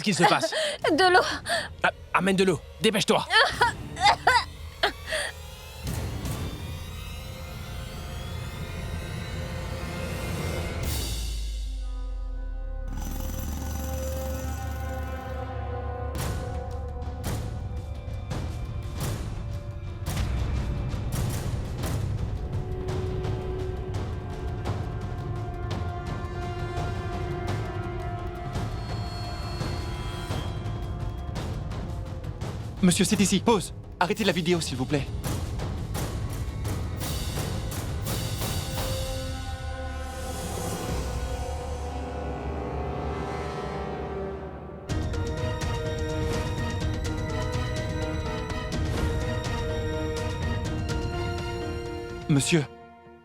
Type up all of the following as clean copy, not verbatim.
Qu'est-ce qu'il se passe? De l'eau. Ah, amène de l'eau, dépêche-toi. Monsieur, c'est ici. Pause. Arrêtez la vidéo, s'il vous plaît. Monsieur,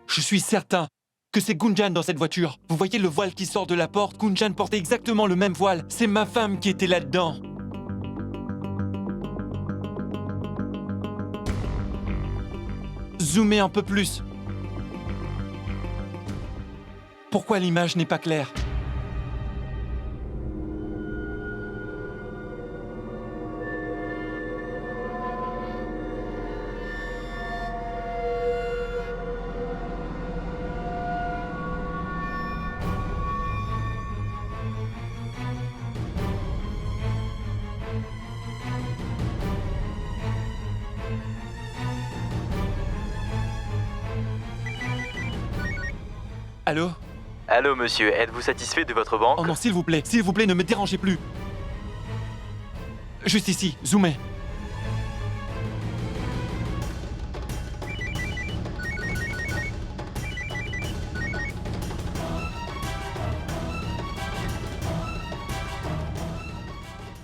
je suis certain que c'est Gunjan dans cette voiture. Vous voyez le voile qui sort de la porte? Gunjan portait exactement le même voile. C'est ma femme qui était là-dedans. Zoomez un peu plus. Pourquoi l'image n'est pas claire? Allô? Allô monsieur, êtes-vous satisfait de votre banque? Oh non, s'il vous plaît, ne me dérangez plus. Juste ici, zoomez.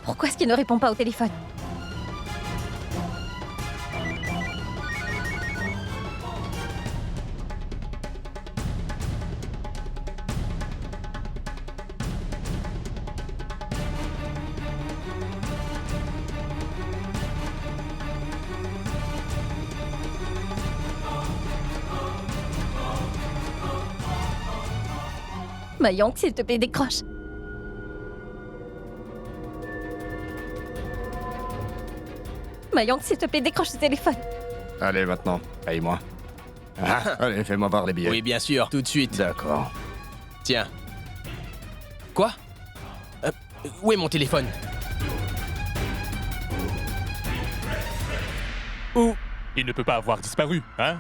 Pourquoi est-ce qu'il ne répond pas au téléphone? Mayank, s'il te plaît, décroche. Mayank, s'il te plaît, décroche ce téléphone. Allez, maintenant, paye-moi. Ah, allez, fais-moi voir les billets. Oui, bien sûr, tout de suite. D'accord. Tiens. Quoi? Où est mon téléphone? Où? Il ne peut pas avoir disparu, hein?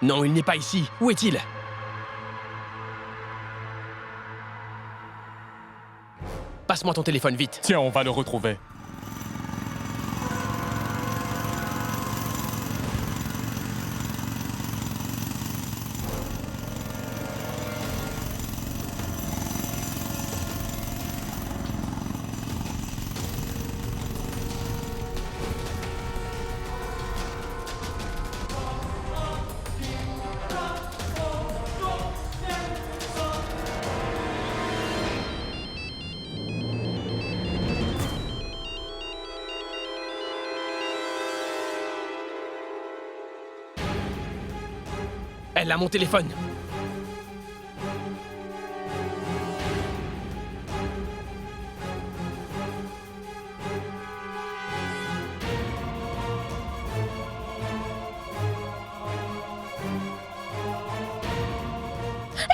Non, il n'est pas ici. Où est-il? Passe-moi ton téléphone, vite. Tiens, on va le retrouver. Elle a mon téléphone.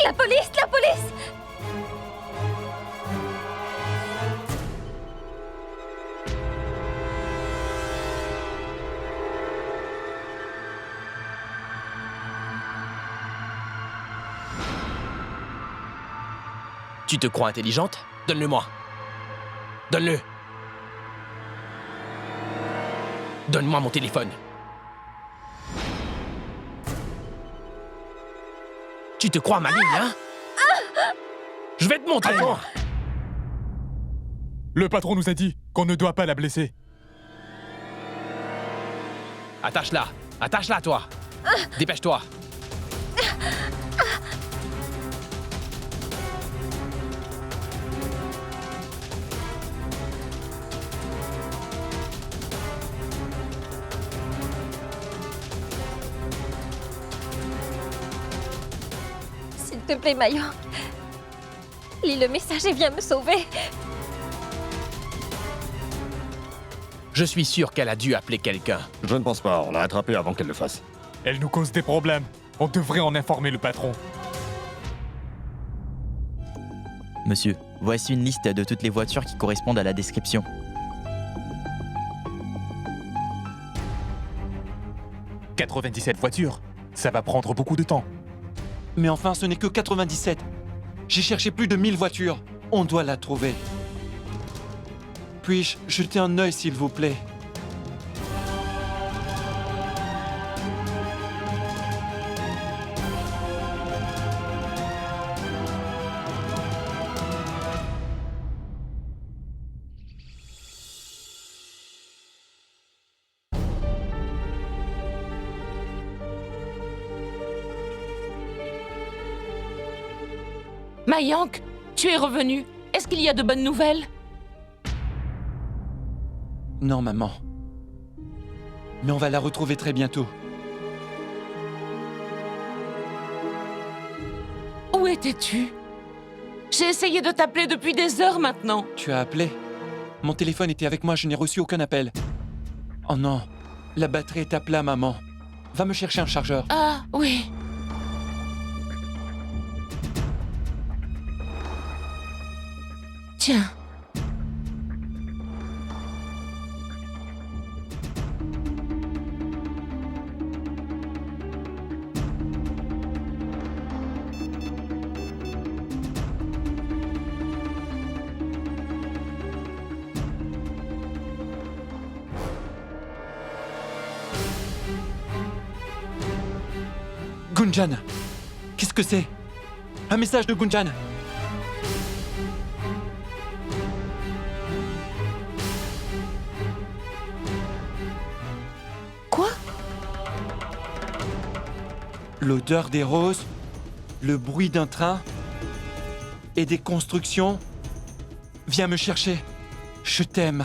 La police! La police! Tu te crois intelligente? Donne-le-moi. Donne-le. Donne-moi mon téléphone. Tu te crois maligne, hein? Je vais te montrer, moi. Le patron nous a dit qu'on ne doit pas la blesser. Attache-la. Attache-la, toi. Dépêche-toi. S'il te plaît, Mayank. Lis le message et viens me sauver. Je suis sûr qu'elle a dû appeler quelqu'un. Je ne pense pas, on l'a attrapé avant qu'elle le fasse. Elle nous cause des problèmes. On devrait en informer le patron. Monsieur, voici une liste de toutes les voitures qui correspondent à la description. « 97 voitures. Ça va prendre beaucoup de temps. Mais enfin, ce n'est que 97. J'ai cherché plus de 1000 voitures. On doit la trouver. Puis-je jeter un œil, s'il vous plaît? Mayank, tu es revenu. Est-ce qu'il y a de bonnes nouvelles? Non, maman. Mais on va la retrouver très bientôt. Où étais-tu? J'ai essayé de t'appeler depuis des heures maintenant. Tu as appelé? Mon téléphone était avec moi, je n'ai reçu aucun appel. Oh non, la batterie est à plat, maman. Va me chercher un chargeur. Ah, oui. Tiens. Gunjan! Qu'est-ce que c'est? Un message de Gunjan! Quoi? L'odeur des roses, le bruit d'un train et des constructions. Viens me chercher. Je t'aime.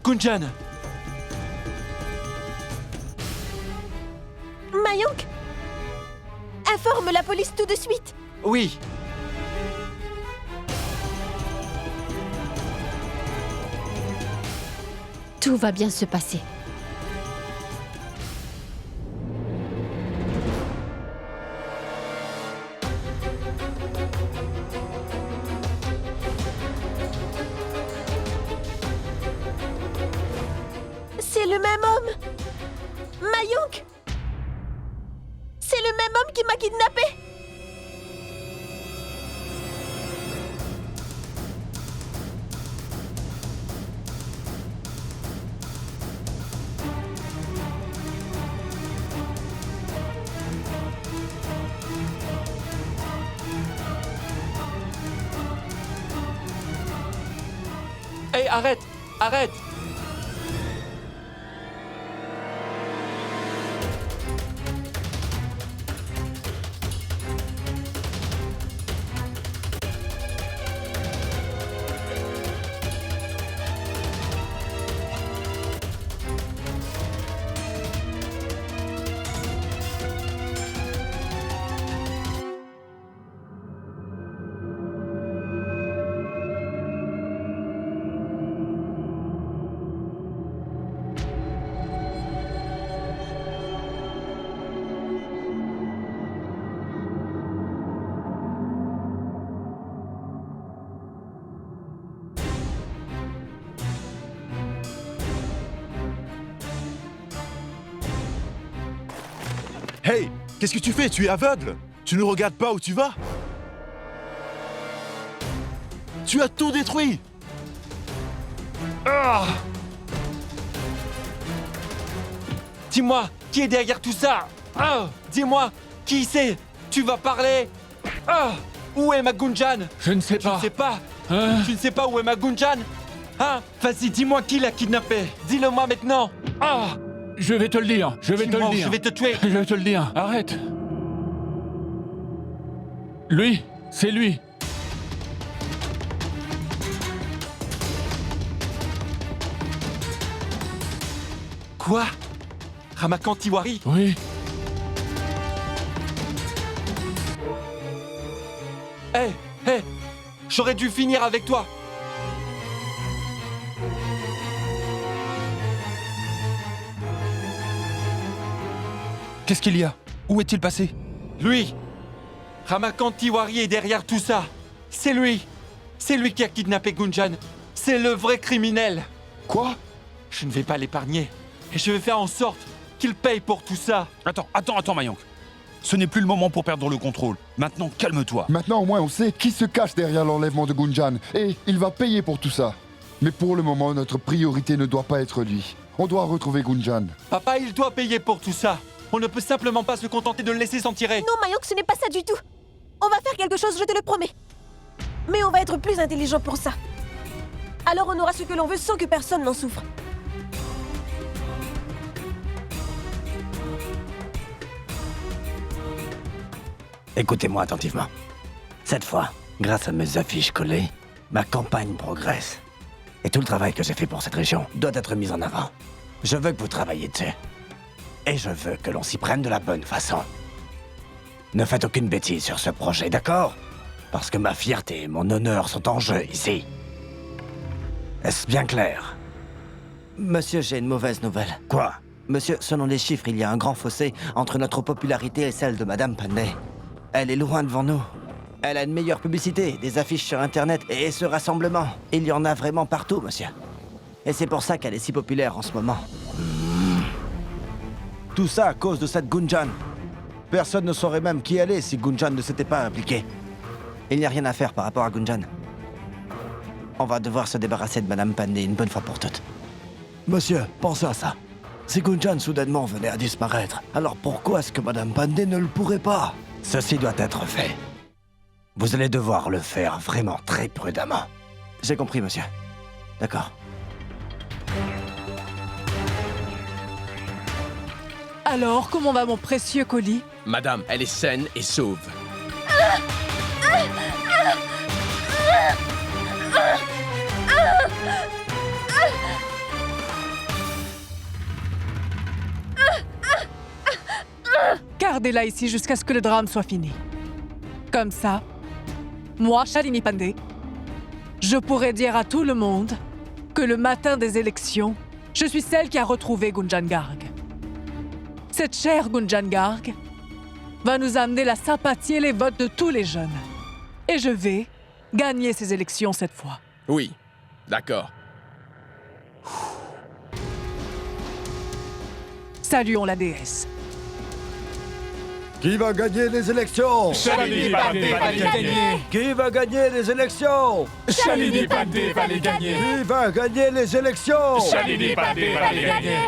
Gunjan! Mayank, informe la police tout de suite. Oui. Tout va bien se passer. C'est le même homme. Mayank. C'est le même homme qui m'a kidnappé. Hé, arrête! Arrête! Hey, qu'est-ce que tu fais? Tu es aveugle? Tu ne regardes pas où tu vas? Tu as tout détruit! Ah! Dis-moi, qui est derrière tout ça? Ah! Dis-moi, qui c'est? Tu vas parler? Ah! Où est ma Gunjan? Je ne sais Tu ne pas. sais pas? Hein? Tu ne sais pas où est ma Gunjan? Hein? Vas-y, dis-moi qui l'a kidnappé. Dis-le-moi maintenant. Ah! Je vais te le dire. Je vais te Dis-moi le ou dire. je vais te tuer. Je vais te le dire. Arrête. Lui, c'est lui. Quoi? Ramakan Tiwari? Oui. Hé, hé! J'aurais dû finir avec toi. Qu'est-ce qu'il y a? Où est-il passé? Lui, Ramakant Tiwari est derrière tout ça. C'est lui. C'est lui qui a kidnappé Gunjan. C'est le vrai criminel. Quoi? Je ne vais pas l'épargner. Et je vais faire en sorte qu'il paye pour tout ça. Attends, Mayank. Ce n'est plus le moment pour perdre le contrôle. Maintenant, calme-toi. Maintenant, au moins, on sait qui se cache derrière l'enlèvement de Gunjan. Et il va payer pour tout ça. Mais pour le moment, notre priorité ne doit pas être lui. On doit retrouver Gunjan. Papa, il doit payer pour tout ça. On ne peut simplement pas se contenter de le laisser s'en tirer. Non, Mayank, ce n'est pas ça du tout. On va faire quelque chose, je te le promets. Mais on va être plus intelligent pour ça. Alors on aura ce que l'on veut sans que personne n'en souffre. Écoutez-moi attentivement. Cette fois, grâce à mes affiches collées, ma campagne progresse. Et tout le travail que j'ai fait pour cette région doit être mis en avant. Je veux que vous travailliez dessus. Et je veux que l'on s'y prenne de la bonne façon. Ne faites aucune bêtise sur ce projet, d'accord? Parce que ma fierté et mon honneur sont en jeu ici. Est-ce bien clair? Monsieur, j'ai une mauvaise nouvelle. Quoi? Monsieur, selon les chiffres, il y a un grand fossé entre notre popularité et celle de Madame Pandey. Elle est loin devant nous. Elle a une meilleure publicité, des affiches sur Internet et ce rassemblement. Il y en a vraiment partout, monsieur. Et c'est pour ça qu'elle est si populaire en ce moment. Tout ça à cause de cette Gunjan. Personne ne saurait même qui elle est si Gunjan ne s'était pas impliquée. Il n'y a rien à faire par rapport à Gunjan. On va devoir se débarrasser de Madame Pandey une bonne fois pour toutes. Monsieur, pensez à ça. Si Gunjan soudainement venait à disparaître, alors pourquoi est-ce que Madame Pandey ne le pourrait pas? Ceci doit être fait. Vous allez devoir le faire vraiment très prudemment. J'ai compris, monsieur. D'accord. Alors, comment va mon précieux colis? Madame, elle est saine et sauve. Gardez-la ici jusqu'à ce que le drame soit fini. Comme ça, moi, Shalini Pandey, je pourrais dire à tout le monde que le matin des élections, je suis celle qui a retrouvé Gunjan Garg. Cette chère Gunjan Garg va nous amener la sympathie et les votes de tous les jeunes. Et je vais gagner ces élections cette fois. Oui, d'accord. Saluons la déesse. Qui va gagner les élections? Shalini Pandey va les gagner. Qui va gagner les élections? Shalini Pandey va les gagner. Qui va gagner les élections? Shalini Pandey va les gagner.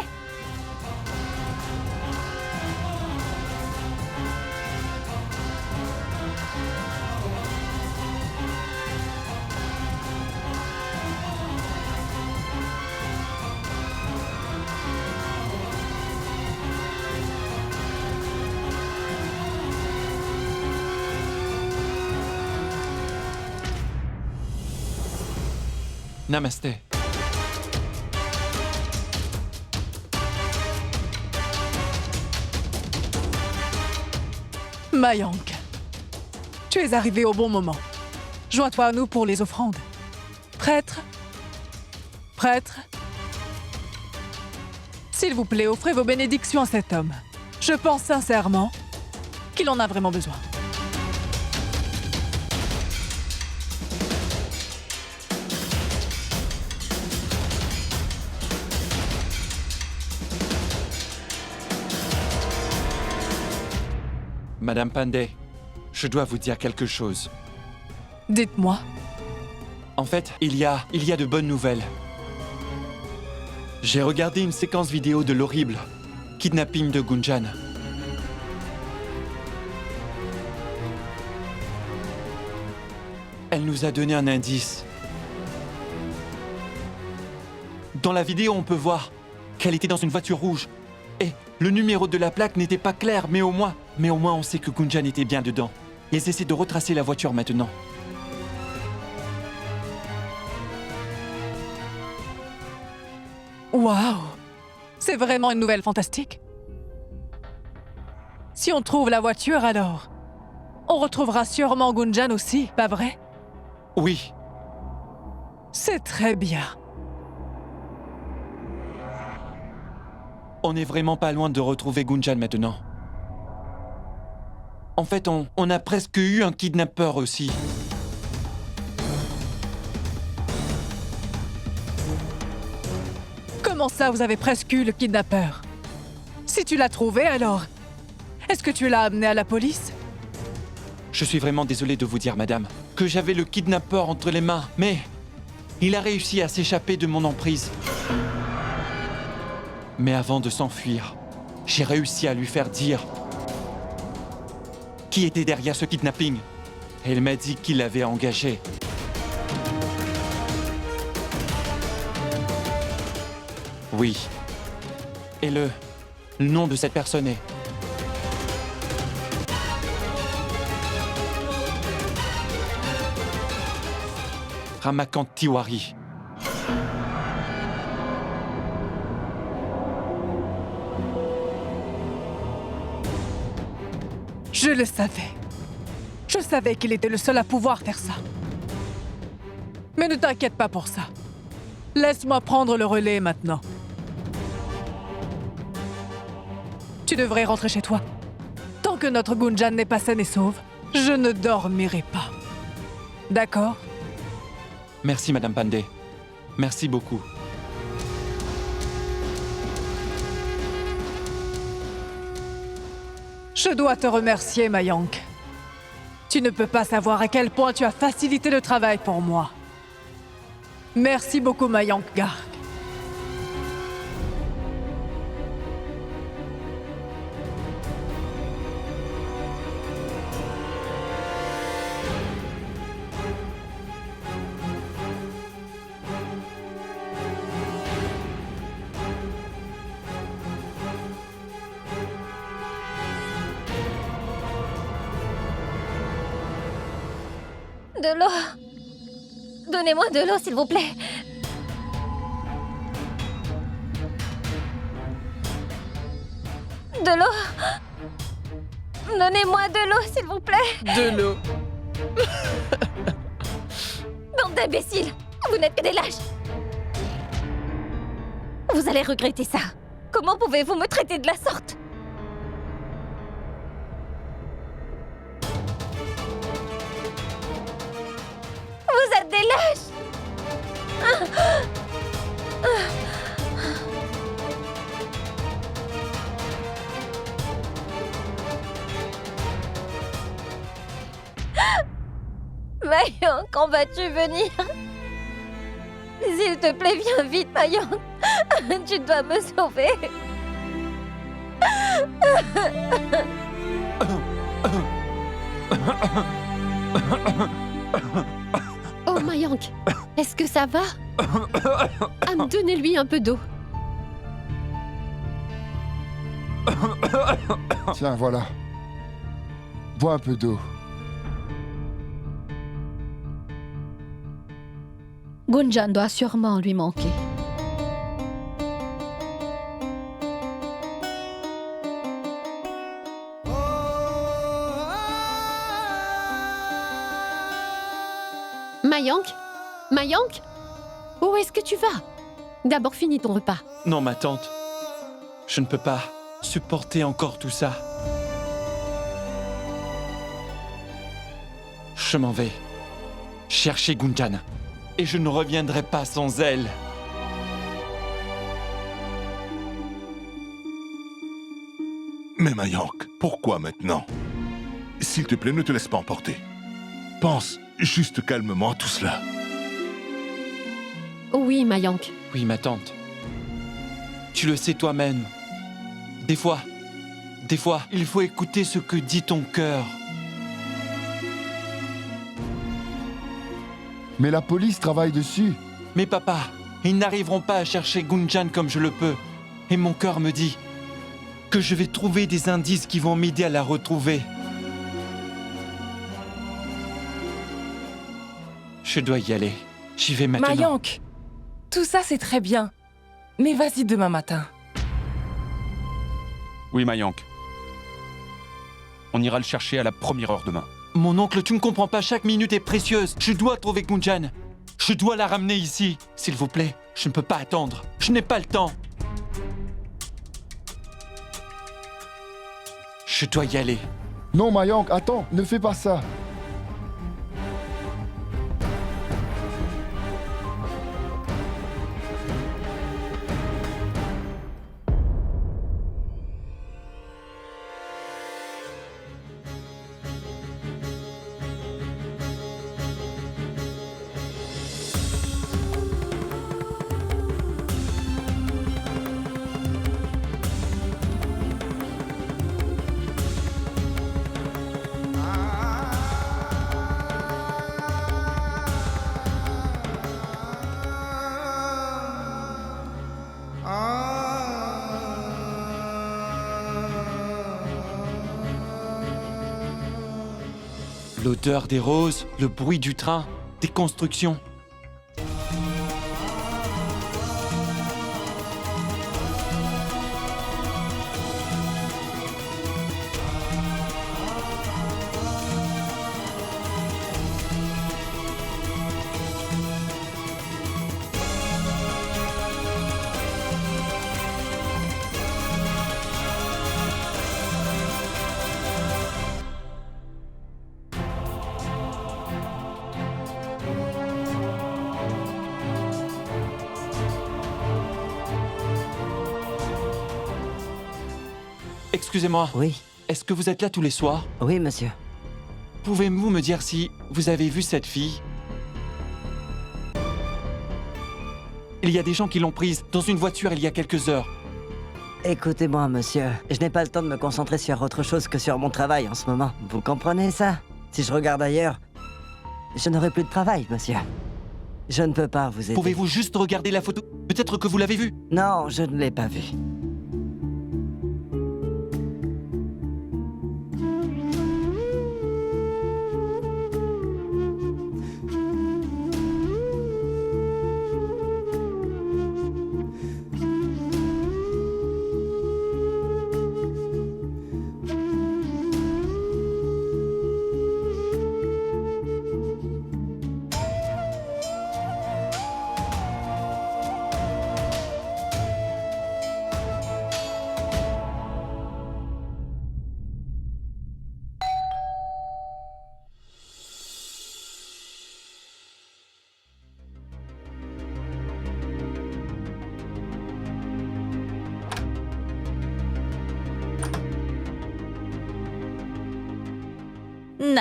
Namasté. Mayank, tu es arrivé au bon moment. Joins-toi à nous pour les offrandes. Prêtre? Prêtre? S'il vous plaît, offrez vos bénédictions à cet homme. Je pense sincèrement qu'il en a vraiment besoin. Madame Pandey, je dois vous dire quelque chose. Dites-moi. En fait, il y a de bonnes nouvelles. J'ai regardé une séquence vidéo de l'horrible kidnapping de Gunjan. Elle nous a donné un indice. Dans la vidéo, on peut voir qu'elle était dans une voiture rouge. Et le numéro de la plaque n'était pas clair, mais au moins on sait que Gunjan était bien dedans. Ils essaient de retracer la voiture maintenant. Waouh! C'est vraiment une nouvelle fantastique. Si on trouve la voiture, alors, on retrouvera sûrement Gunjan aussi, pas vrai? Oui. C'est très bien. On n'est vraiment pas loin de retrouver Gunjan maintenant. En fait, on a presque eu un kidnappeur aussi. Comment ça, vous avez presque eu le kidnappeur? Si tu l'as trouvé, alors, est-ce que tu l'as amené à la police? Je suis vraiment désolé de vous dire, madame, que j'avais le kidnappeur entre les mains, mais il a réussi à s'échapper de mon emprise. Mais avant de s'enfuir, j'ai réussi à lui faire dire qui était derrière ce kidnapping. Et il m'a dit qu'il l'avait engagé. Oui. Et le nom de cette personne est... Ramakant Tiwari. Je le savais. Je savais qu'il était le seul à pouvoir faire ça. Mais ne t'inquiète pas pour ça. Laisse-moi prendre le relais maintenant. Tu devrais rentrer chez toi. Tant que notre Gunjan n'est pas saine et sauve, je ne dormirai pas. D'accord? Merci, Madame Pandey. Merci beaucoup. Je dois te remercier, Mayank. Tu ne peux pas savoir à quel point tu as facilité le travail pour moi. Merci beaucoup, Mayank Garg. De l'eau. Donnez-moi de l'eau, s'il vous plaît. De l'eau. Donnez-moi de l'eau, s'il vous plaît. De l'eau. Bande d'imbéciles. Vous n'êtes que des lâches. Vous allez regretter ça. Comment pouvez-vous me traiter de la sorte? Vous êtes des lâches! Mayank, quand vas-tu venir? S'il te plaît, viens vite, Mayank. Tu dois me sauver. Oh, Mayank, est-ce que ça va? Donnez-lui un peu d'eau. Tiens, voilà. Bois un peu d'eau. Gunjan doit sûrement lui manquer. Mayank? Mayank? Où est-ce que tu vas? D'abord finis ton repas. Non, ma tante. Je ne peux pas supporter encore tout ça. Je m'en vais chercher Gunjan. Et je ne reviendrai pas sans elle. Mais Mayank, pourquoi maintenant? S'il te plaît, ne te laisse pas emporter. Pense juste calmement à tout cela. Oui, Mayank. Oui, ma tante. Tu le sais toi-même. Des fois, il faut écouter ce que dit ton cœur. Mais la police travaille dessus. Mais papa, ils n'arriveront pas à chercher Gunjan comme je le peux. Et mon cœur me dit que je vais trouver des indices qui vont m'aider à la retrouver. Je dois y aller. J'y vais maintenant. Mayank, tout ça c'est très bien. Mais vas-y demain matin. Oui, Mayank. On ira le chercher à la première heure demain. Mon oncle, tu ne comprends pas, chaque minute est précieuse. Je dois trouver Gunjan. Je dois la ramener ici. S'il vous plaît, je ne peux pas attendre. Je n'ai pas le temps. Je dois y aller. Non, Mayank, attends, ne fais pas ça. L'odeur des roses, le bruit du train, des constructions. Excusez-moi. Oui. Est-ce que vous êtes là tous les soirs? Oui, monsieur. Pouvez-vous me dire si vous avez vu cette fille? Il y a des gens qui l'ont prise dans une voiture il y a quelques heures. Écoutez-moi, monsieur. Je n'ai pas le temps de me concentrer sur autre chose que sur mon travail en ce moment. Vous comprenez ça? Si je regarde ailleurs, je n'aurai plus de travail, monsieur. Je ne peux pas vous aider. Pouvez-vous juste regarder la photo? Peut-être que vous l'avez vue. Non, je ne l'ai pas vue.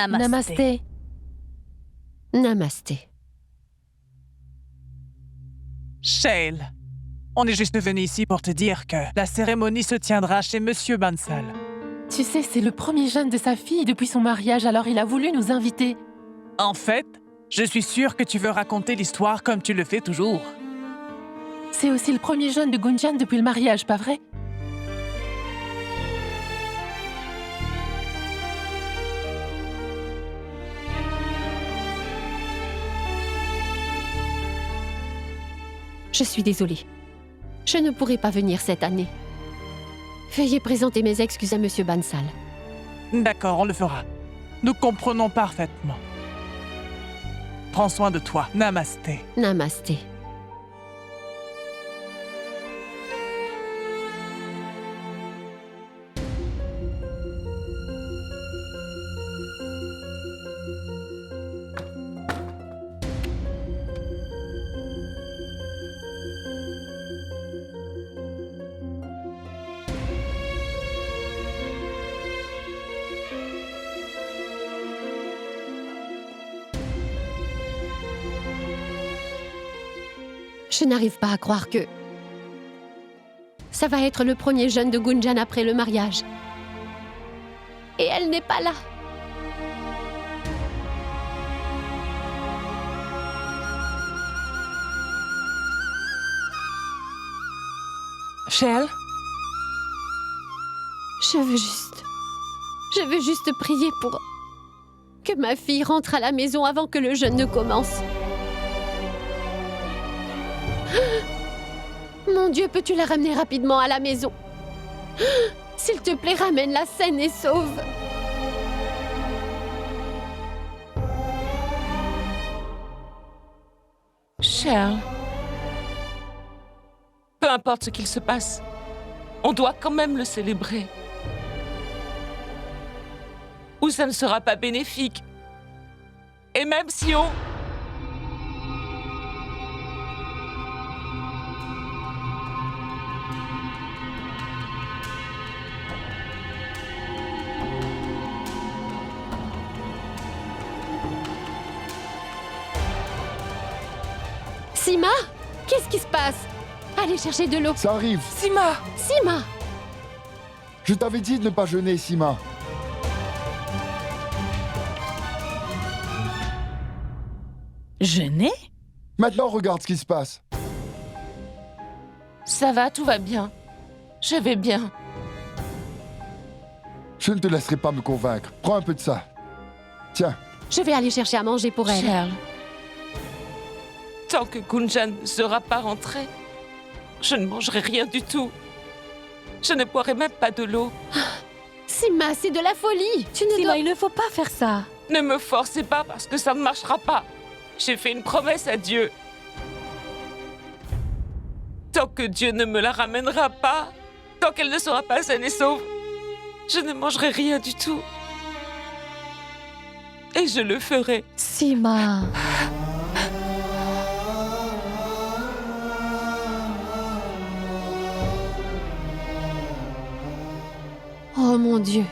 Namasté. Namasté. Shale, on est juste venu ici pour te dire que la cérémonie se tiendra chez Monsieur Bansal. Tu sais, c'est le premier jeûne de sa fille depuis son mariage, alors il a voulu nous inviter. En fait, je suis sûre que tu veux raconter l'histoire comme tu le fais toujours. C'est aussi le premier jeûne de Gunjan depuis le mariage, pas vrai? Je suis désolée. Je ne pourrai pas venir cette année. Veuillez présenter mes excuses à Monsieur Bansal. D'accord, on le fera. Nous comprenons parfaitement. Prends soin de toi. Namasté. Namasté. Je n'arrive pas à croire que... ça va être le premier jeûne de Gunjan après le mariage. Et elle n'est pas là. Shale? Je veux juste prier pour... que ma fille rentre à la maison avant que le jeûne ne commence. Mon Dieu, peux-tu la ramener rapidement à la maison? S'il te plaît, ramène-la saine et sauve. Charles. Peu importe ce qu'il se passe, on doit quand même le célébrer. Ou ça ne sera pas bénéfique. Et même si on... Sima, qu'est-ce qui se passe? Allez chercher de l'eau. Ça arrive. Sima! Sima! Je t'avais dit de ne pas jeûner, Sima. Jeûner? Maintenant, regarde ce qui se passe. Ça va, tout va bien. Je vais bien. Je ne te laisserai pas me convaincre. Prends un peu de ça. Tiens. Je vais aller chercher à manger pour elle. Charles, tant que Gunjan ne sera pas rentré, je ne mangerai rien du tout. Je ne boirai même pas de l'eau. Sima, c'est de la folie. Tu ne Sima, dois... il ne faut pas faire ça. Ne me forcez pas parce que ça ne marchera pas. J'ai fait une promesse à Dieu. Tant que Dieu ne me la ramènera pas, tant qu'elle ne sera pas saine et sauve, je ne mangerai rien du tout. Et je le ferai. Sima. Oh mon Dieu.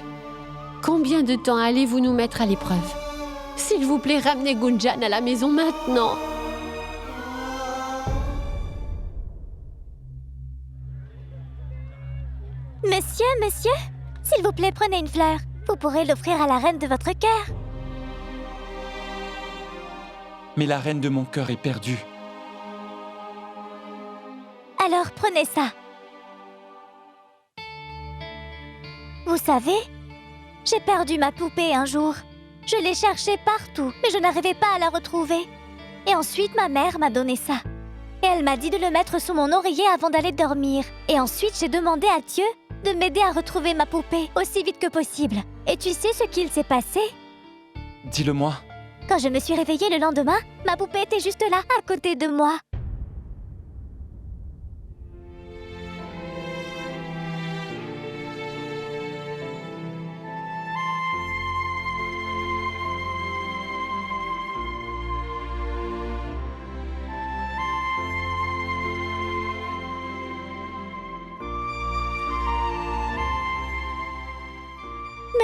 Combien de temps allez-vous nous mettre à l'épreuve? S'il vous plaît, ramenez Gunjan à la maison maintenant. Monsieur, s'il vous plaît, prenez une fleur. Vous pourrez l'offrir à la reine de votre cœur. Mais la reine de mon cœur est perdue. Alors prenez ça. Vous savez, j'ai perdu ma poupée un jour. Je l'ai cherchée partout, mais je n'arrivais pas à la retrouver. Et ensuite, ma mère m'a donné ça. Et elle m'a dit de le mettre sous mon oreiller avant d'aller dormir. Et ensuite, j'ai demandé à Dieu de m'aider à retrouver ma poupée aussi vite que possible. Et tu sais ce qu'il s'est passé? Dis-le-moi. Quand je me suis réveillée le lendemain, ma poupée était juste là, à côté de moi.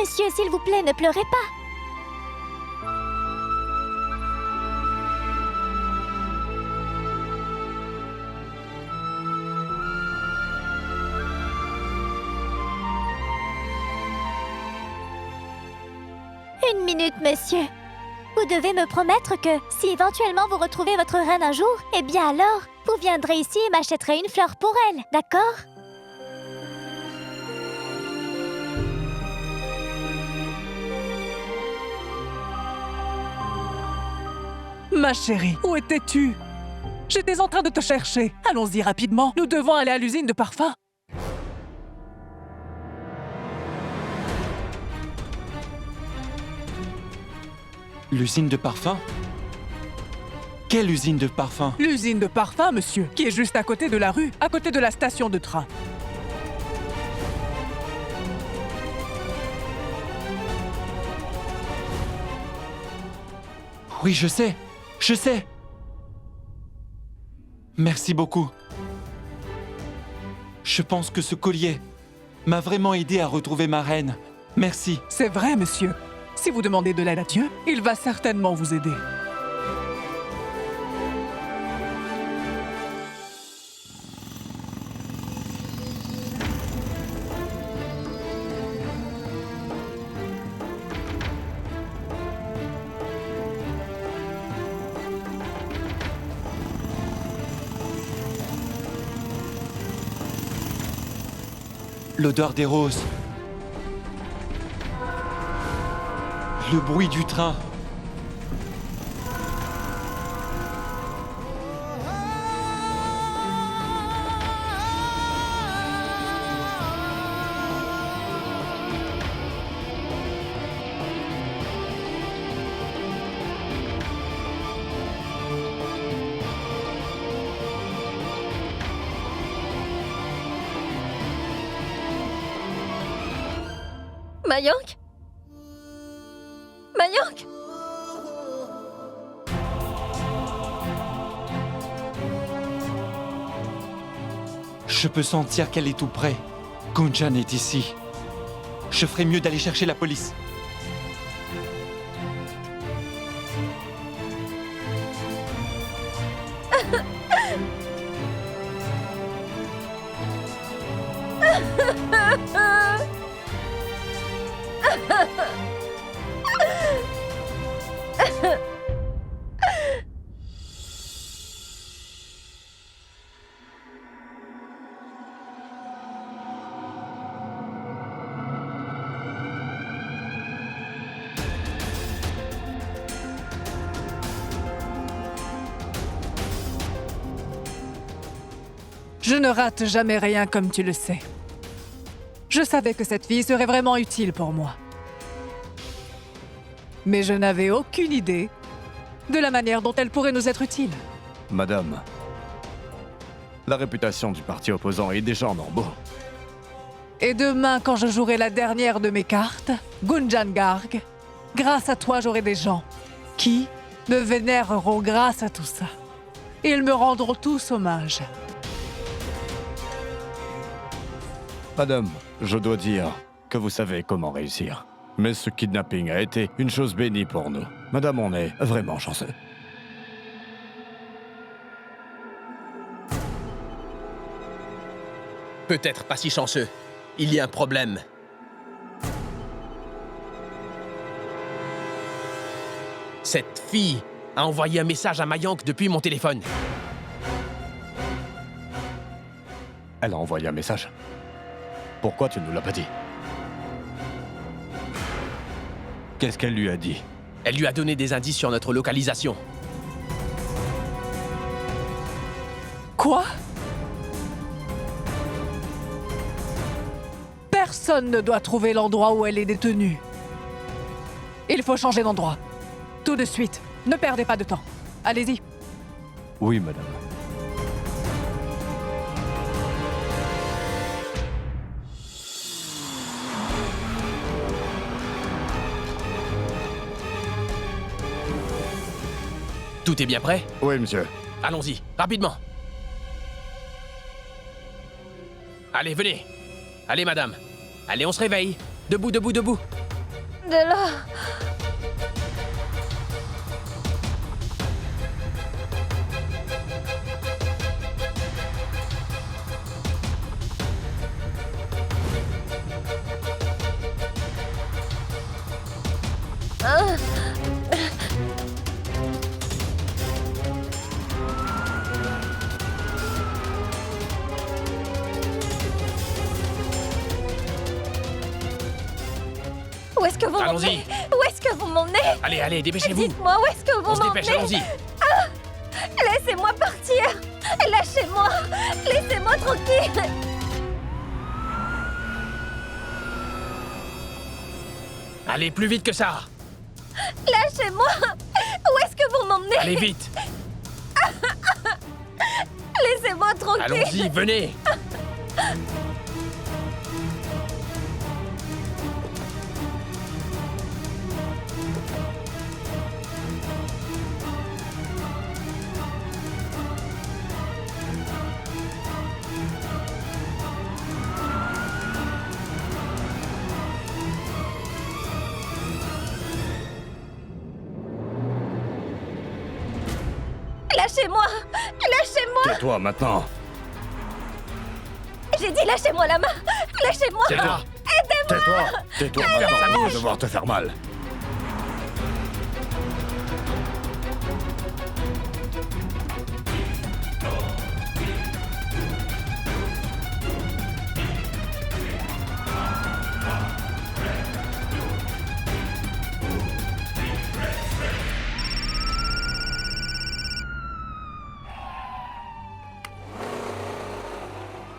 Monsieur, s'il vous plaît, ne pleurez pas. Une minute, monsieur. Vous devez me promettre que, si éventuellement vous retrouvez votre reine un jour, eh bien alors, vous viendrez ici et m'achèterez une fleur pour elle, d'accord ? Ma chérie, où étais-tu? J'étais en train de te chercher. Allons-y rapidement. Nous devons aller à l'usine de parfum. L'usine de parfum? Quelle usine de parfum? L'usine de parfum, monsieur, qui est juste à côté de la rue, à côté de la station de train. Oui, je sais. Je sais. Merci beaucoup. Je pense que ce collier m'a vraiment aidé à retrouver ma reine. Merci. C'est vrai, monsieur. Si vous demandez de l'aide à Dieu, il va certainement vous aider. L'odeur des roses. Le bruit du train. Mayank? Mayank? Je peux sentir qu'elle est tout près. Gunjan est ici. Je ferais mieux d'aller chercher la police. Je ne rate jamais rien comme tu le sais. Je savais que cette fille serait vraiment utile pour moi. Mais je n'avais aucune idée de la manière dont elle pourrait nous être utile. Madame, la réputation du parti opposant est déjà en lambeaux. Et demain, quand je jouerai la dernière de mes cartes, Gunjan Garg, grâce à toi, j'aurai des gens qui me vénéreront grâce à tout ça. Ils me rendront tous hommage. Madame, je dois dire que vous savez comment réussir. Mais ce kidnapping a été une chose bénie pour nous. Madame, on est vraiment chanceux. Peut-être pas si chanceux. Il y a un problème. Cette fille a envoyé un message à Mayank depuis mon téléphone. Elle a envoyé un message. Pourquoi tu ne nous l'as pas dit? Qu'est-ce qu'elle lui a dit? Elle lui a donné des indices sur notre localisation. Quoi? Personne ne doit trouver l'endroit où elle est détenue. Il faut changer d'endroit. Tout de suite. Ne perdez pas de temps. Allez-y. Oui, madame. Tout est bien prêt? Oui, monsieur. Allons-y, rapidement. Allez, venez. Allez, madame. Allez, on se réveille. Debout, debout, debout. De là. Où est-ce que vous m'emmenez? Allons-y. Où est-ce que vous m'emmenez? Allez, allez, dépêchez-vous. Dites-moi, où est-ce que vous On se m'emmenez? dépêche, allons-y. Ah! Laissez-moi partir! Lâchez-moi! Laissez-moi tranquille! Allez, plus vite que ça. Lâchez-moi! Où est-ce que vous m'emmenez? Allez, vite. Laissez-moi tranquille! Allons-y, venez. Lâchez-moi! Lâchez-moi! Tais-toi maintenant. J'ai dit lâchez-moi la main! Lâchez-moi! Tais-toi. Aidez-moi! Tais-toi. Tais-toi maintenant. Je vais devoir te faire mal.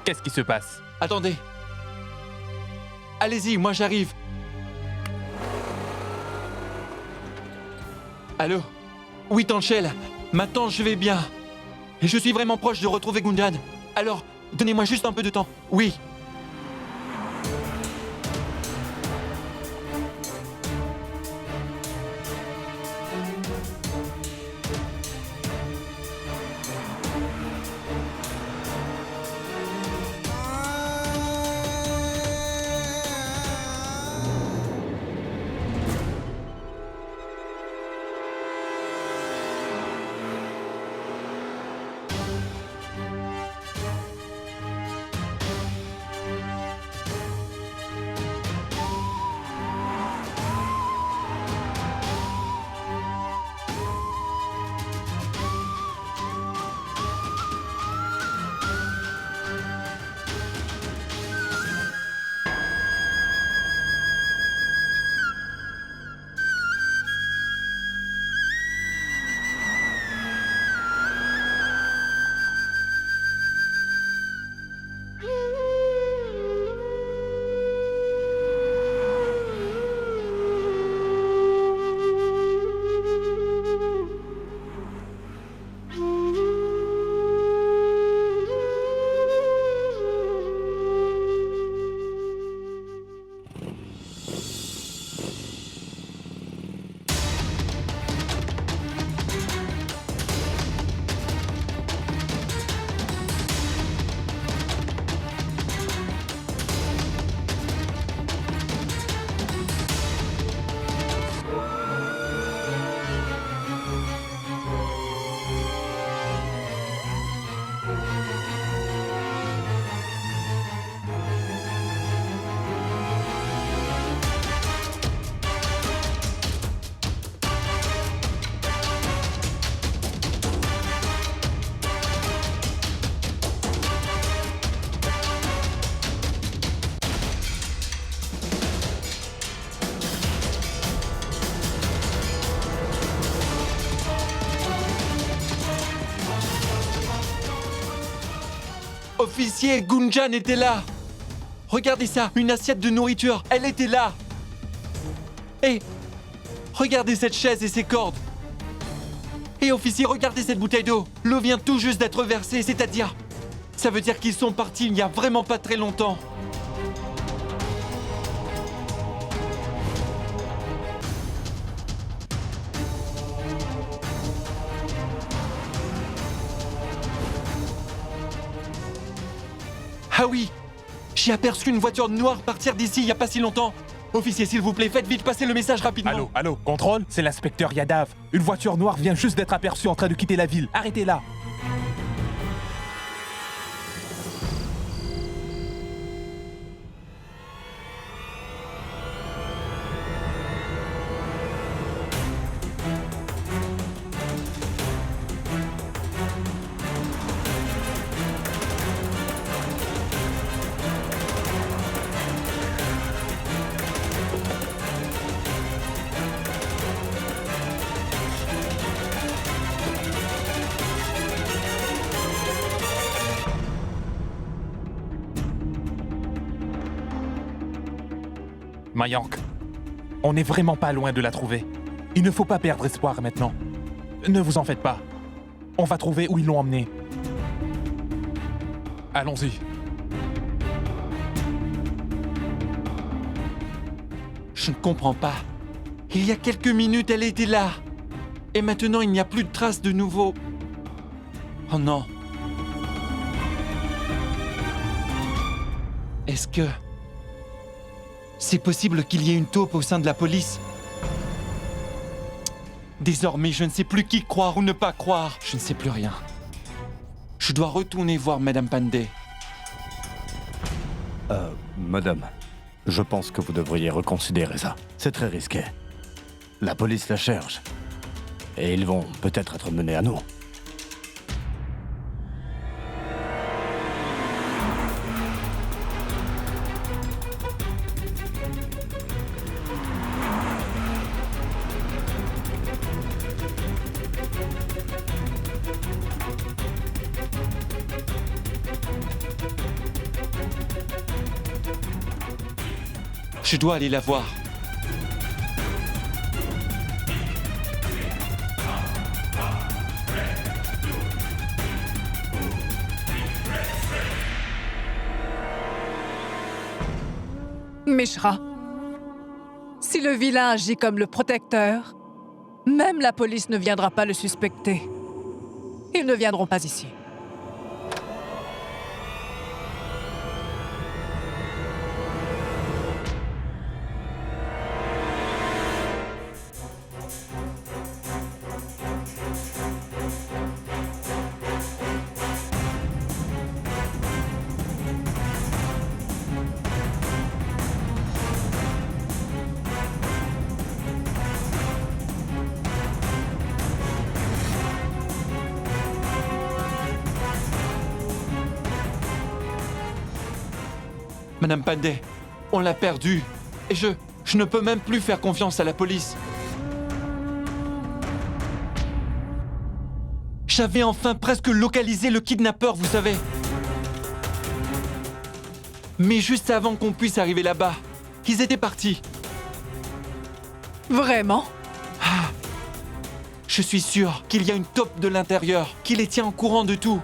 Qu'est-ce qui se passe? Attendez. Allez-y, moi j'arrive. Allô? Oui, Tanchel. Maintenant, je vais bien. Et je suis vraiment proche de retrouver Gunjan. Alors, donnez-moi juste un peu de temps. Oui. Officier, Gunjan était là. Regardez ça, une assiette de nourriture, elle était là. Et regardez cette chaise et ces cordes. Et officier, regardez cette bouteille d'eau. L'eau vient tout juste d'être versée, c'est-à-dire... Ça veut dire qu'ils sont partis il n'y a vraiment pas très longtemps. Ah oui, j'ai aperçu une voiture noire partir d'ici il n'y a pas si longtemps. Officier, s'il vous plaît, faites vite passer le message rapidement. Allô, contrôle, c'est l'inspecteur Yadav. Une voiture noire vient juste d'être aperçue en train de quitter la ville. Arrêtez-la. Mayank, on n'est vraiment pas loin de la trouver. Il ne faut pas perdre espoir maintenant. Ne vous en faites pas. On va trouver où ils l'ont emmené. Allons-y. Je ne comprends pas. Il y a quelques minutes, elle était là. Et maintenant, il n'y a plus de traces de nouveau. Oh non. Est-ce que... c'est possible qu'il y ait une taupe au sein de la police? Désormais, je ne sais plus qui croire ou ne pas croire. Je ne sais plus rien. Je dois retourner voir Madame Pandey. Madame, je pense que vous devriez reconsidérer ça. C'est très risqué. La police la cherche. Et ils vont peut-être être menés à nous. Je dois aller la voir. Mishra, si le vilain agit comme le protecteur, même la police ne viendra pas le suspecter. Ils ne viendront pas ici. Madame Pandey, on l'a perdue. Et je ne peux même plus faire confiance à la police. J'avais enfin presque localisé le kidnappeur, vous savez. Mais juste avant qu'on puisse arriver là-bas, ils étaient partis. Vraiment? Je suis sûr qu'il y a une taupe de l'intérieur qui les tient au courant de tout.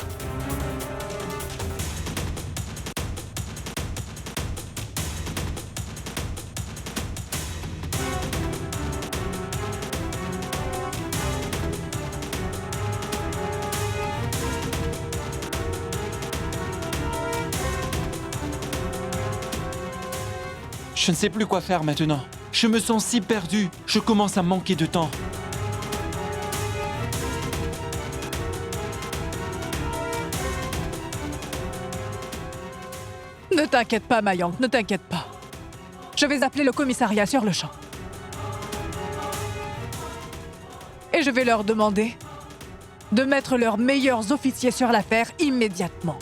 Je ne sais plus quoi faire maintenant. Je me sens si perdu. Je commence à manquer de temps. Ne t'inquiète pas, Mayank, ne t'inquiète pas. Je vais appeler le commissariat sur le champ. Et je vais leur demander de mettre leurs meilleurs officiers sur l'affaire immédiatement.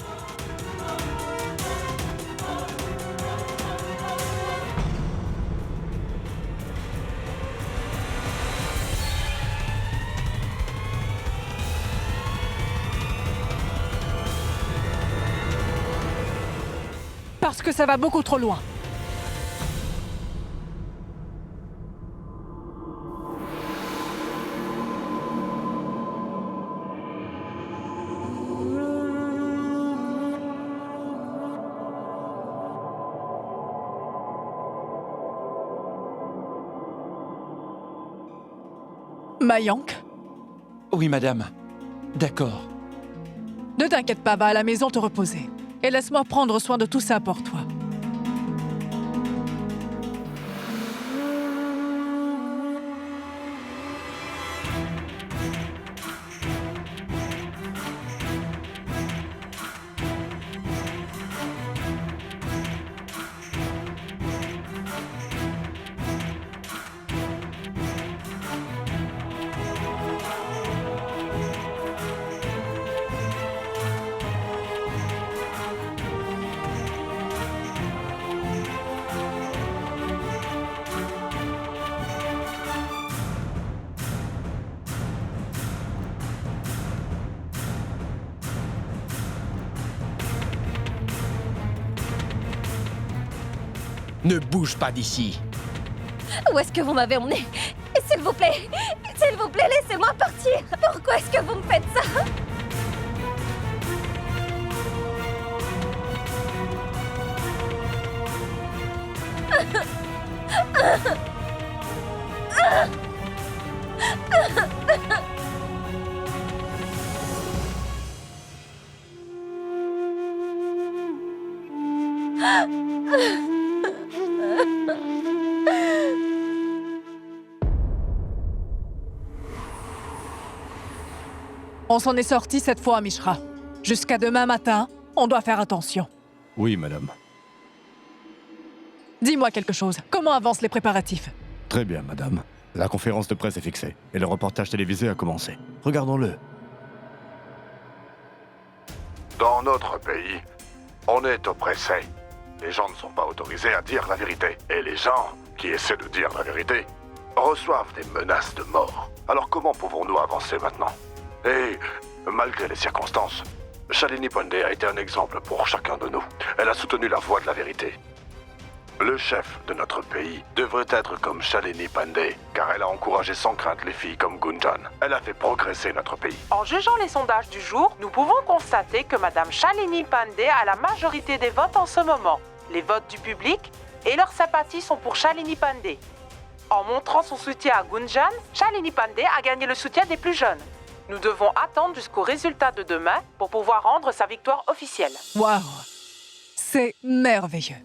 Parce que ça va beaucoup trop loin. Mayank, Oui, madame. D'accord. ne t'inquiète pas, va à la maison te reposer. Et laisse-moi prendre soin de tout ça pour toi. Ne bouge pas d'ici. Où est-ce que vous m'avez emmené? S'il vous plaît, laissez-moi partir. Pourquoi est-ce que vous me faites ça? On s'en est sorti cette fois, Mishra. Jusqu'à demain matin, on doit faire attention. Oui, madame. Dis-moi quelque chose. Comment avancent les préparatifs? Très bien, madame. La conférence de presse est fixée et le reportage télévisé a commencé. Regardons-le. Dans notre pays, on est oppressé. Les gens ne sont pas autorisés à dire la vérité. Et les gens qui essaient de dire la vérité reçoivent des menaces de mort. Alors comment pouvons-nous avancer maintenant? Et malgré les circonstances, Shalini Pandey a été un exemple pour chacun de nous. Elle a soutenu la voie de la vérité. Le chef de notre pays devrait être comme Shalini Pandey, car elle a encouragé sans crainte les filles comme Gunjan. Elle a fait progresser notre pays. En jugeant les sondages du jour, nous pouvons constater que Madame Shalini Pandey a la majorité des votes en ce moment. Les votes du public et leurs sympathies sont pour Shalini Pandey. En montrant son soutien à Gunjan, Shalini Pandey a gagné le soutien des plus jeunes. Nous devons attendre jusqu'au résultat de demain pour pouvoir rendre sa victoire officielle. Waouh! C'est merveilleux.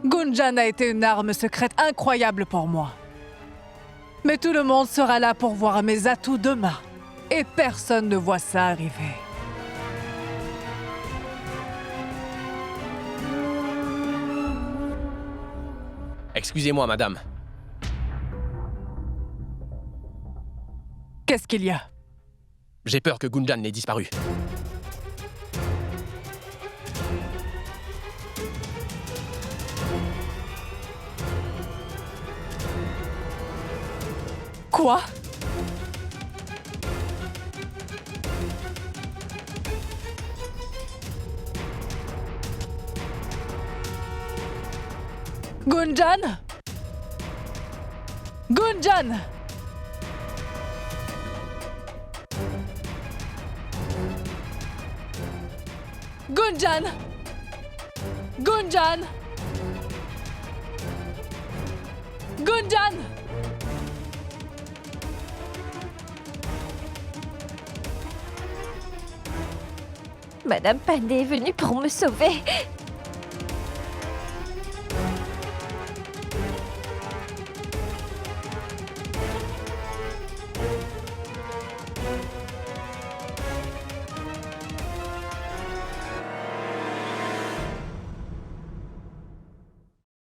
Gunjan a été une arme secrète incroyable pour moi. Mais tout le monde sera là pour voir mes atouts demain. Et personne ne voit ça arriver. Excusez-moi, madame. Qu'est-ce qu'il y a? J'ai peur que Gunjan n'ait disparu. Quoi? Gunjan? Gunjan! Gunjan! Gunjan! Gunjan! Madame Pandey est venue pour me sauver.